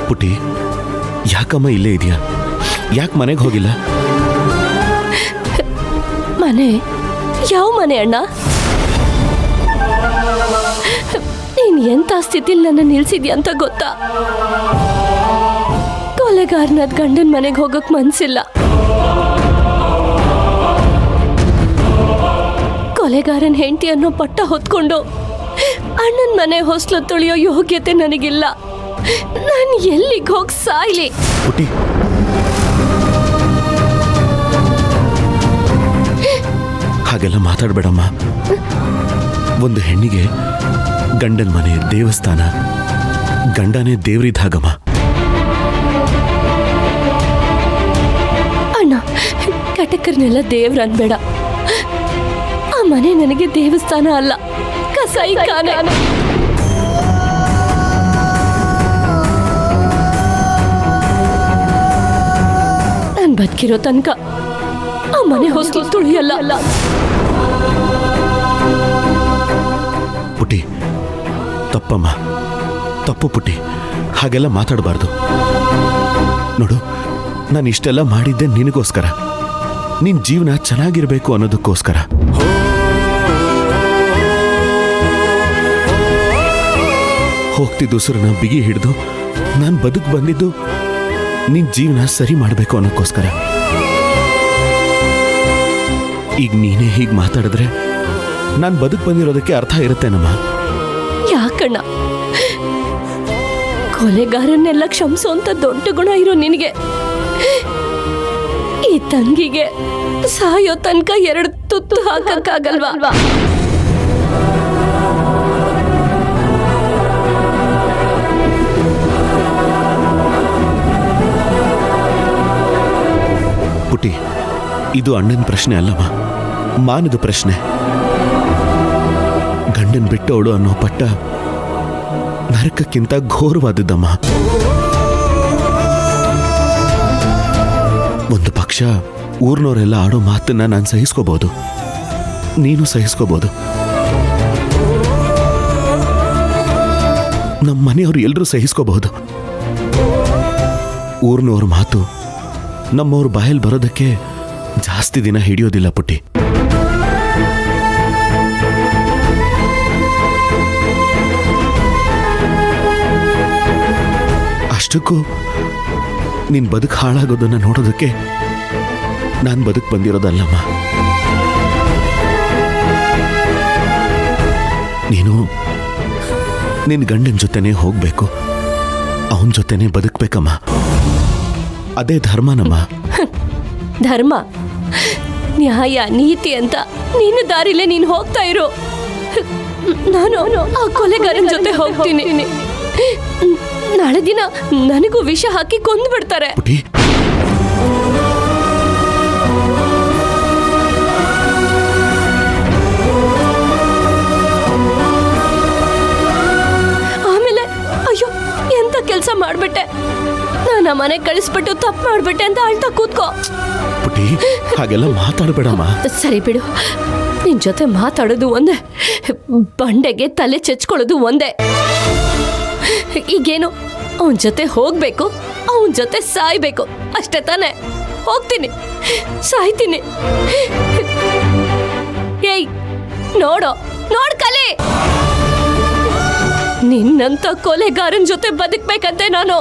ಪುಟಿ, ಯಾಕಮ್ಮ ಇಲ್ಲೇ ಇದೆಯಾ? ಯಾಕೆ ಮನೆಗೆ ಹೋಗಿಲ್ಲ? ಮನೆ? ಯಾವ ಮನೆ ಅಣ್ಣ? ನೀನ್ ಎಂತ ಸ್ಥಿತಿಲಿ ನನ್ನ ನಿಲ್ಸಿದ್ಯಾ ಅಂತ ಗೊತ್ತಾ? ಕೊಲೆಗಾರನದ ಗಂಡನ ಮನೆಗೆ ಹೋಗಕ್ ಮನ್ಸಿಲ್ಲ. ಕೊಲೆಗಾರನ್ ಹೆಂಡತಿ ಅನ್ನೋ ಪಟ್ಟ ಹೊತ್ಕೊಂಡು ಅಣ್ಣನ ಮನೆ ಹೊಸ್ಲು ತೊಳೆಯೋ ಯೋಗ್ಯತೆ ನನಗಿಲ್ಲ. ನಾನು ಎಲ್ಲಿಗೆ ಹೋಗಿ ಸಾಯ್ಲಿ? ಪುಟಿ, ಹಾಗೆಲ್ಲ ಮಾತಾಡಬೇಡಮ್ಮ. ಒಂದು ಹೆಣ್ಣಿಗೆ ಗಂಡನ ಮನೆ ದೇವಸ್ಥಾನ, ಗಂಡನೇ ದೇವ್ರಿದ್ದಾಗಮ್ಮ. ಅಣ್ಣ, ಕಟಕರ್ನೆಲ್ಲ ದೇವ್ರ ಅನ್ಬೇಡ. ಆ ಮನೆ ನನಗೆ ದೇವಸ್ಥಾನ ಅಲ್ಲ, ಕಸಾಯಿ ಖಾನೆ. ನಾನು ಬದುಕಿರೋ ತನಕ ಆ ಮನೆ ಹೊಸ್ಲು ತುಳಿಯಲ್ಲ. ಪುಟಿ, ತಪ್ಪಮ್ಮ, ತಪ್ಪು ಪುಟಿ. ಹಾಗೆಲ್ಲ ಮಾತಾಡಬಾರ್ದು. ನೋಡು, ನಾನು ಇಷ್ಟೆಲ್ಲ ಮಾಡಿದ್ದೆ ನಿನಗೋಸ್ಕರ, ನಿನ್ನ ಜೀವನ ಚೆನ್ನಾಗಿರ್ಬೇಕು ಅನ್ನೋದಕ್ಕೋಸ್ಕರ. ಹೋಗ್ತಿದ್ದು ಉಸಿರನ್ನ ಬಿಗಿ ಹಿಡಿದು ನಾನು ಬದುಕು ಬಂದಿದ್ದು ನಿನ್ನ ಜೀವನ ಸರಿ ಮಾಡಬೇಕು ಅನ್ನೋಕ್ಕೋಸ್ಕರ. ಈಗ ನೀನೇ ಹೀಗೆ ಮಾತಾಡಿದ್ರೆ ನಾನು ಬದುಕು ಬಂದಿರೋದಕ್ಕೆ ಅರ್ಥ ಇರುತ್ತೇನಮ್ಮ? ಯಾಕಣ್ಣ, ಕೊಲೆಗಾರನ್ನೆಲ್ಲ ಕ್ಷಮಿಸೋ ಅಂತ ದೊಡ್ಡ ಗುಣ ಇರೋ ನಿನಗೆ ಈ ತಂಗಿಗೆ ಸಾಯೋ ತನಕ 2 ತುತ್ತು ಹಾಕಕ್ಕಾಗಲ್ವಾ? ಪುಟಿ, ಇದು ಅಣ್ಣನ ಪ್ರಶ್ನೆ ಅಲ್ಲಮ್ಮ, ಮಾನದ ಪ್ರಶ್ನೆ. ಗಂಡನ್ ಬಿಟ್ಟವಳು ಅನ್ನೋ ಪಟ್ಟ ನರಕಕ್ಕಿಂತ ಘೋರವಾದದ್ದಮ್ಮ. ಒಂದು ಪಕ್ಷ ಊರ್ನವರೆಲ್ಲ ಆಡೋ ಮಾತನ್ನ ನಾನು ಸಹಿಸ್ಕೋಬಹುದು, ನೀನು ಸಹಿಸ್ಕೋಬಹುದು. ನಮ್ಮ ಮನೆಯವರು ಎಲ್ಲರೂ ಸಹಿಸ್ಕೋಬಹುದು. ಊರ್ನವ್ರ ಮಾತು ನಮ್ಮವ್ರ ಬಾಯಲ್ಲಿ ಬರೋದಕ್ಕೆ ಜಾಸ್ತಿ ದಿನ ಹಿಡಿಯೋದಿಲ್ಲ ಪುಟ್ಟಿ. ಅಷ್ಟಕ್ಕೂ ನಿನ್ ಬದುಕು ಹಾಳಾಗೋದನ್ನ ನೋಡೋದಕ್ಕೆ ನಾನು ಬದುಕು ಬಂದಿರೋದಲ್ಲಮ್ಮ. ನೀನು ನಿನ್ನ ಗಂಡನ ಜೊತೆನೇ ಹೋಗ್ಬೇಕು, ಅವನ ಜೊತೆನೇ ಬದುಕ್ಬೇಕಮ್ಮ. ಅದೇ ಧರ್ಮನಮ್ಮ. ಧರ್ಮ, ನ್ಯಾಯ, ನೀತಿ ಅಂತ ನೀನು ದಾರಿಲೇ ನೀನು ಹೋಗ್ತಾ ಇರು. ನಾನು ಆ ಕೊಲೆಗಾರನ ಜೊತೆ ಹೋಗ್ತೀನಿ. ನಾಳೆ ದಿನ ನನಗೂ ವಿಷ ಹಾಕಿ ಕೊಂದು ಬಿಡ್ತಾರೆ. ಆಮೇಲೆ ಅಯ್ಯೋ ಎಂತ ಕೆಲಸ ಮಾಡ್ಬಿಟ್ಟೆ, ನಾನು ಆ ಮನೆ ಕಳಿಸ್ಬಿಟ್ಟು ತಪ್ಪು ಮಾಡ್ಬಿಟ್ಟೆ ಅಂತ ಅಳ್ತಾ ಕೂತ್ಕೋ. ಹಾಗೆಲ್ಲ ಮಾತಾಡಬೇಡಮ್ಮ. ಸರಿ ಬಿಡು, ನಿನ್ ಜೊತೆ ಮಾತಾಡೋದು ಒಂದೇ, ಬಂಡೆಗೆ ತಲೆ ಚೆಚ್ಕೊಳ್ಳೋದು ಒಂದೇ. ಈಗೇನು, ಅವನ ಜೊತೆ ಹೋಗ್ಬೇಕು, ಅವನ ಜೊತೆ ಸಾಯ್ಬೇಕು ಅಷ್ಟೇ ತಾನೆ? ಹೋಗ್ತೀನಿ, ಸಾಯ್ತೀನಿ. ಏಯ್ ನೋಡೋ, ನೋಡ್ಕಲಿ, ನಿನ್ನಂತ ಕೊಲೆಗಾರನ ಜೊತೆ ಬದುಕ್ಬೇಕಂತೆ ನಾನು.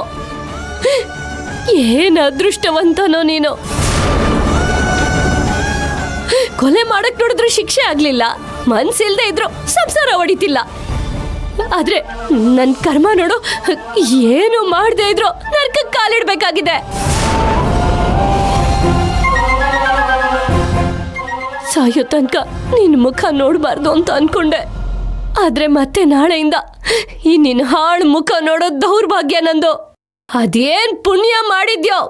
ಏನ್ ಅದೃಷ್ಟವಂತನೋ ನೀನು. ಕೊಲೆ ಮಾಡಕ್ ನೋಡಿದ್ರು ಶಿಕ್ಷೆ ಆಗ್ಲಿಲ್ಲ, ಮನ್ಸಿಲ್ದೆ ಇದ್ರು ಸಂಸಾರ ಹೊಡಿತಿಲ್ಲ. ಆದ್ರೆ ನನ್ ಕರ್ಮ ನೋಡು, ಏನು ಮಾಡದೆ ಇದ್ರು ನರ್ಕಕ್ಕೆ ಕಾಲಿಡ್ಬೇಕಾಗಿದೆ. ಸಾಯೋ ತನಕ ನಿನ್ ಮುಖ ನೋಡ್ಬಾರ್ದು ಅಂತ ಅನ್ಕೊಂಡೆ, ಆದ್ರೆ ಮತ್ತೆ ನಾಳೆಯಿಂದ ಈ ನಿನ್ ಹಾಳು ಮುಖ ನೋಡೋ ದೌರ್ಭಾಗ್ಯ ನಂದು. ಅದೇನ್ ಪುಣ್ಯ ಮಾಡಿದ್ಯೋ.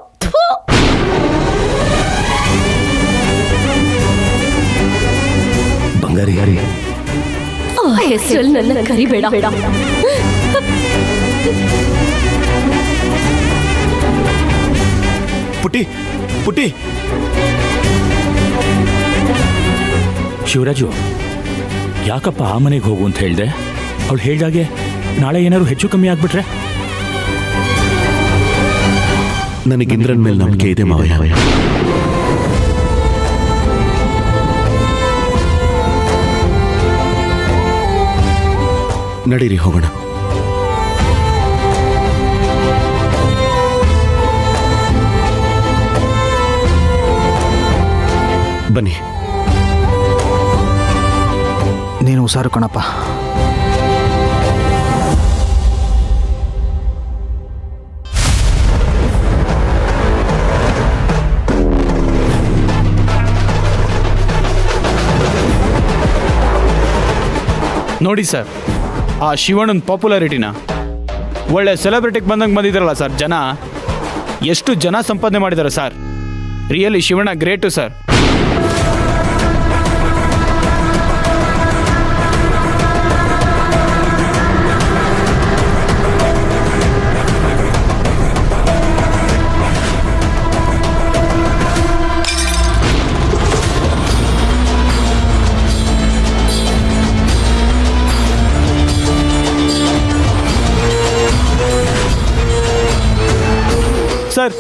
ಬಂಗಾರಿ, ಆ ಹೆಸರಲ್ಲಿ ನನ್ನ ಕರಿಬೇಡ. ಪುಟಿ, ಪುಟಿ. ಶಿವರಾಜು, ಯಾಕಪ್ಪ ಆ ಮನೆಗೆ ಹೋಗು ಅಂತ ಹೇಳ್ದೆ? ಅವಳು ಹೇಳ್ದಾಗೆ ನಾಳೆ ಏನಾದ್ರು ಹೆಚ್ಚು ಕಮ್ಮಿ ಆಗ್ಬಿಟ್ರೆ? ನನಗೆ ಇಂದ್ರನ್ ಮೇಲೆ ನಂಬಿಕೆ ಇದೆ ಮಾವಯ್ಯ. ನಡೀರಿ ಹೋಗೋಣ. ಬನ್ನಿ. ನೀನು ಹುಷಾರು ಕಣಪ್ಪ. ನೋಡಿ ಸರ್, ಆ ಶಿವಣ್ಣನ ಪಾಪ್ಯುಲಾರಿಟಿನ ಒಳ್ಳೆ ಸೆಲೆಬ್ರಿಟಿಗೆ ಬಂದಂಗೆ ಬಂದಿದ್ದಾರಲ್ಲ ಸರ್ ಜನ. ಎಷ್ಟು ಜನ ಸಂಪಾದನೆ ಮಾಡಿದ್ದಾರೆ sir. Really Shivanna great sir. Sir,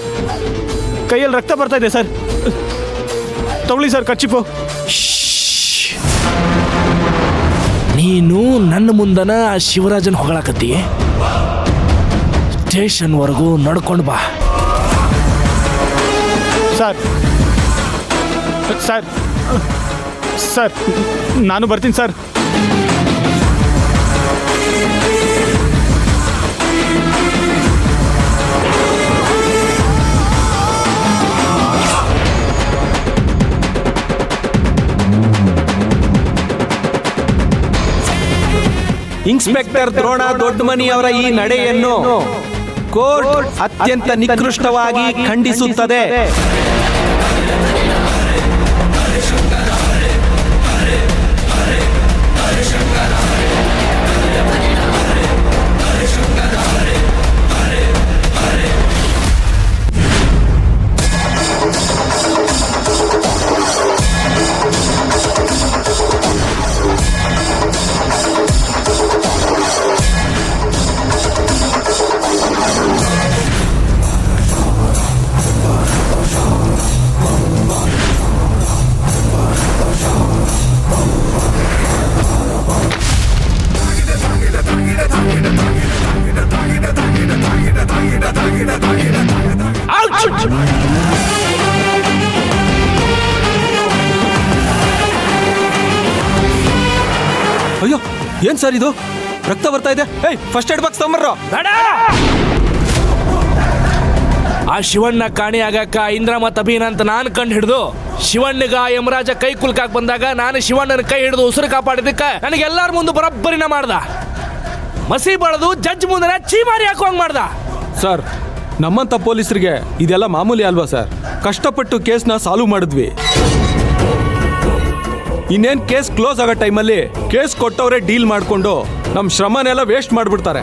ಕೈಯಲ್ಲಿ ರಕ್ತ ಬರ್ತಾ ಇದೆ ಸರ್. ತಗೊಳ್ಳಿ ಸರ್ ಕರ್ಚಿಪು. ನೀನು ನನ್ನ ಮುಂದನ ಶಿವರಾಜನ್ ಹೊಗಳಕತ್ತಿ. ಸ್ಟೇಷನ್ವರೆಗೂ ನಡ್ಕೊಂಡು ಬಾ. ಸರ್ ಸರ್ ಸರ್ ನಾನು ಬರ್ತೀನಿ ಸರ್. ಇನ್ಸ್ಪೆಕ್ಟರ್ ದ್ರೋಣ ದೊಡ್ಡಮನಿ ಅವರ ಈ ನಡೆಯನ್ನು ಕೋರ್ಟ್ ಅತ್ಯಂತ ನಿಕೃಷ್ಟವಾಗಿ ಖಂಡಿಸುತ್ತದೆ. ಅಯ್ಯೋ, ಏನ್ ಸರ್ ಇದು? ರಕ್ತ ಬರ್ತಾ ಇದೆ. ಫಸ್ಟ್ ಏಡ್ ಬಾಕ್ಸ್ ತಗೊಂಬರ್ರೋ. ಆ ಶಿವಣ್ಣ ಕಾಣಿ ಆಗಾಕ ಇಂದ್ರ ಮತ್ತು ಅಭಿನ ಅಂತ ನಾನು ಕಂಡು ಹಿಡಿದು ಶಿವಣ್ಣಗ ಯಮರಾಜ ಕೈ ಕುಲ್ಕಾಕ್ ಬಂದಾಗ ನಾನು ಶಿವಣ್ಣನ ಕೈ ಹಿಡಿದು ಉಸಿರು ಕಾಪಾಡಿದಕ್ಕೆ ನನಗೆ ಎಲ್ಲಾರ ಮುಂದೆ ಬರೋಬ್ಬರಿನ ಮಾಡ್ದ. ಮಸಿ ಬಳದು ಜಡ್ಜ್ ಮುಂದೆ ಚೀಮಾರಿ ಹಾಕುವಂಗ್ ಮಾಡ್ದ. ಸರ್, ನಮ್ಮಂತ ಪೊಲೀಸರಿಗೆ ಇದೆಲ್ಲ ಮಾಮೂಲಿ ಅಲ್ವಾ ಸರ್? ಕಷ್ಟಪಟ್ಟು ಕೇಸ್ನ ಸಾಲ್ವ್ ಮಾಡಿದ್ವಿ. ಇನ್ನೇನ್ ಕೇಸ್ ಕ್ಲೋಸ್ ಆಗೋ ಟೈಮಲ್ಲಿ ಕೇಸ್ ಕೊಟ್ಟವ್ರೆ ಡೀಲ್ ಮಾಡ್ಕೊಂಡು ನಮ್ಮ ಶ್ರಮನೆಲ್ಲ ವೇಸ್ಟ್ ಮಾಡ್ಬಿಡ್ತಾರೆ.